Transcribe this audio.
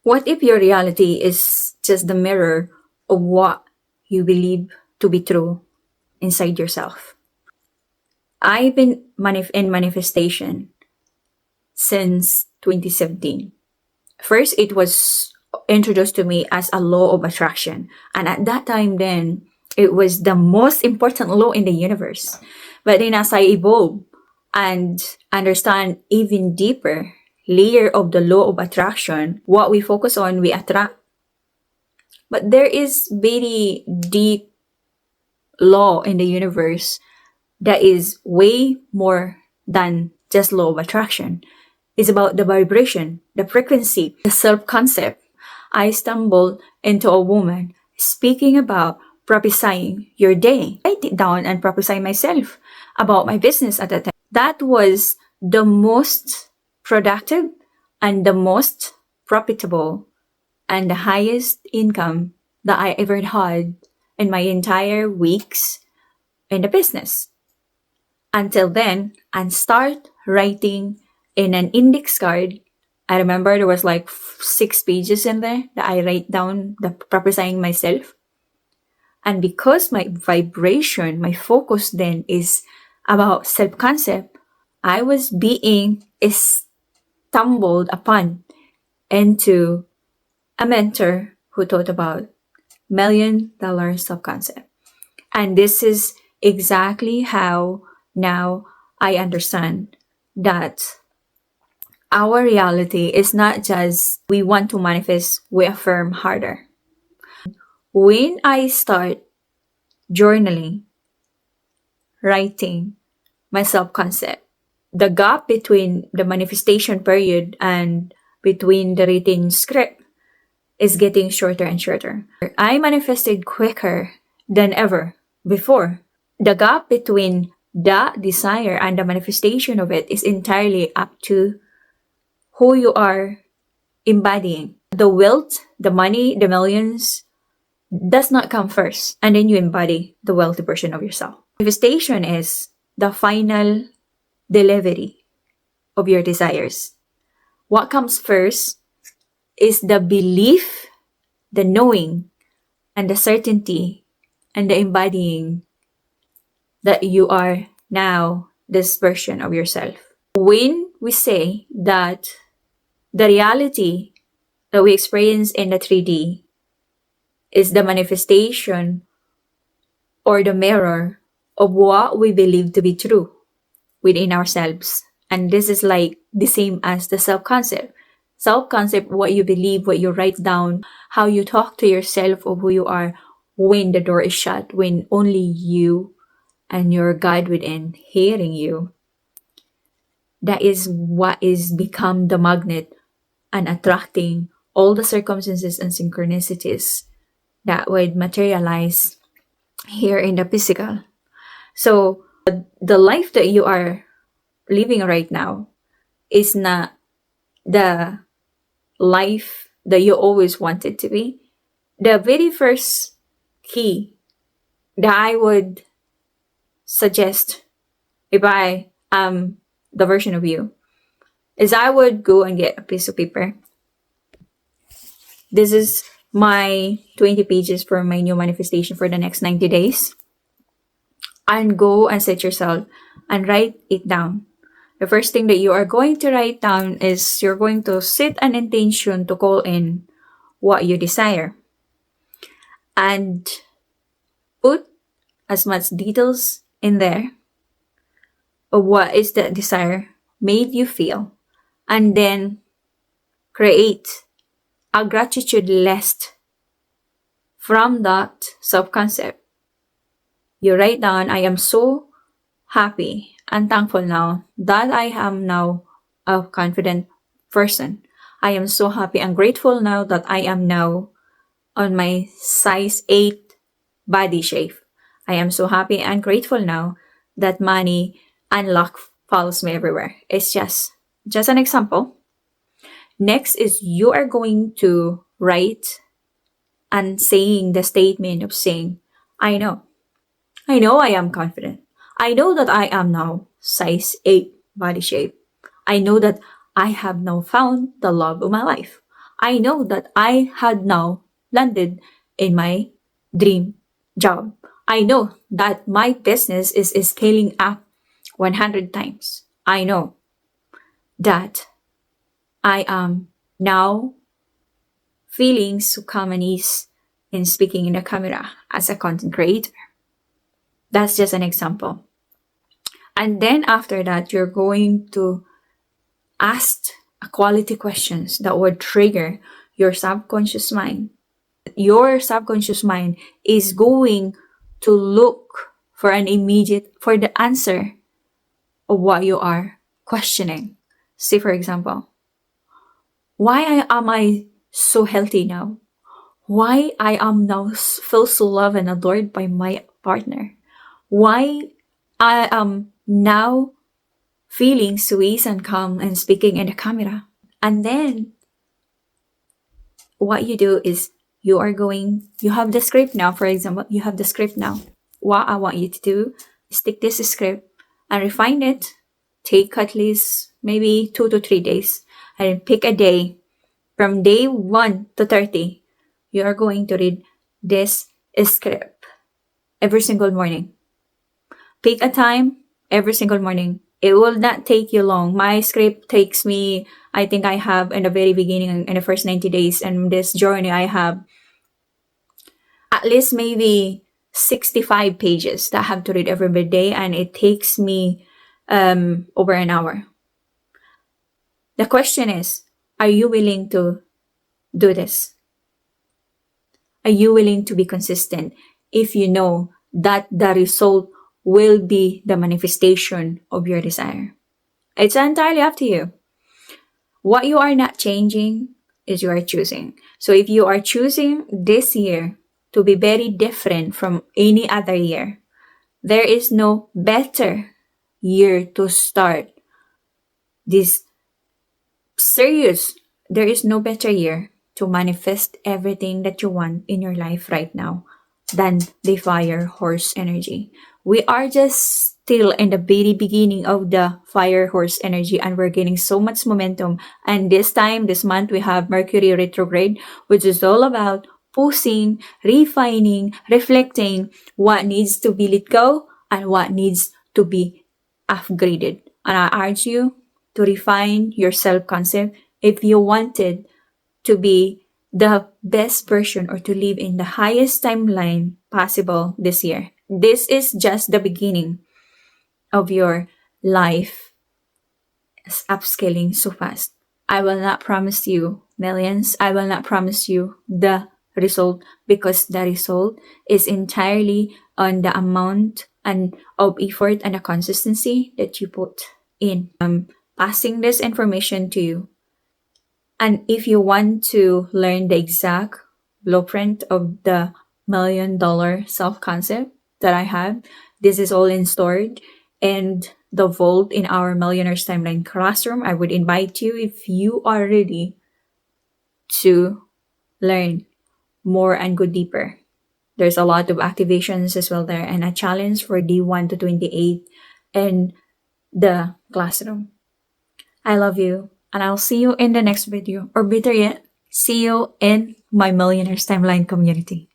What if your reality is just the mirror of what you believe to be true inside yourself? I've been in manifestation since 2017. First, it was introduced to me as a law of attraction. And at that time then, it was the most important law in the universe. But then as I evolve and understand even deeper layer of the law of attraction, what we focus on, we attract. But there is very deep law in the universe that is way more than just law of attraction. It's about the vibration, the frequency, the self-concept. I stumbled into a woman speaking about prophesying your day. I write it down and prophesy myself about my business at that time. That was the most productive and the most profitable and the highest income that I ever had in my entire weeks in the business. Until then, and start writing in an index card. I remember there was like 6 pages in there that I write down the prophesying myself. And because my vibration, my focus then is about self-concept, I was being stumbled upon into a mentor who taught about $1 million self-concept. And this is exactly how now I understand that our reality is not just we want to manifest, we affirm harder. When I start journaling, writing my self-concept, the gap between the manifestation period and between the written script is getting shorter and shorter. I manifested quicker than ever before. The gap between the desire and the manifestation of it is entirely up to who you are embodying. The wealth, the money, the millions does not come first, and then you embody the wealthy version of yourself. Manifestation is the final delivery of your desires. What comes first is the belief, the knowing, and the certainty, and the embodying that you are now this version of yourself. When we say that the reality that we experience in the 3D is the manifestation or the mirror of what we believe to be true within ourselves. And this is like the same as the self-concept. Self-concept, what you believe, what you write down, how you talk to yourself of who you are when the door is shut, when only you and your God within hearing you. That is what is become the magnet and attracting all the circumstances and synchronicities that would materialize here in the physical. So the life that you are living right now is not the life that you always wanted to be. The very first key that I would suggest if I am the version of you is I would go and get a piece of paper. This is my 20 pages for my new manifestation for the next 90 days. And go and set yourself and write it down. The first thing that you are going to write down is you're going to set an intention to call in what you desire. And put as much details in there of what is that desire made you feel. And then create a gratitude list from that self-concept. You write down, I am so happy and thankful now that I am now a confident person. I am so happy and grateful now that I am now on my size 8 body shape. I am so happy and grateful now that money and luck follows me everywhere. It's just an example. Next is you are going to write and saying the statement of saying, I know I am confident. I know that I am now size 8 body shape. I know that I have now found the love of my life. I know that I had now landed in my dream job. I know that my business is scaling up 100 times. I know that I am now feeling so calm and ease in speaking in the camera as a content creator. That's just an example. And then after that, you're going to ask a quality questions that would trigger your subconscious mind. Your subconscious mind is going to look for for the answer of what you are questioning. Say, for example, am I so healthy now? Why I am now feel so loved and adored by my partner? Why I am now feeling sweet and calm and speaking in the camera? And then what you do is you have the script now. For example, you have the script now. What I want you to do is take this script and refine it. Take at least maybe 2 to 3 days and pick a day from day 1 to 30. You are going to read this script every single morning. Pick a time every single morning. It will not take you long. My script takes me, I think I have in the very beginning, in the first 90 days, and this journey, I have at least maybe 65 pages that I have to read every day, and it takes me over an hour. The question is, are you willing to do this? Are you willing to be consistent if you know that the result will be the manifestation of your desire? It's entirely up to you. What you are not changing is you are choosing. So if you are choosing this year to be very different from any other year, there is no better year to start this there is no better year to manifest everything that you want in your life right now than the fire horse energy. We are just still in the very beginning of the fire horse energy, and we're gaining so much momentum. And this month, we have Mercury retrograde, which is all about pausing, refining, reflecting what needs to be let go and what needs to be upgraded. And I urge you to refine your self-concept if you wanted to be the best version or to live in the highest timeline possible this year. This is just the beginning of your life upscaling so fast. I will not promise you millions. I will not promise you the result, because the result is entirely on the amount and of effort and the consistency that you put in. Passing this information to you. And if you want to learn the exact blueprint of the $1,000,000 self-concept that I have, this is all installed and the vault in our Millionaires Timeline classroom. I would invite you, if you are ready, to learn more and go deeper. There's a lot of activations as well there, and a challenge for D1 to 28 in the classroom. I love you, and I'll see you in the next video, or better yet, see you in my Millionaires Timeline community.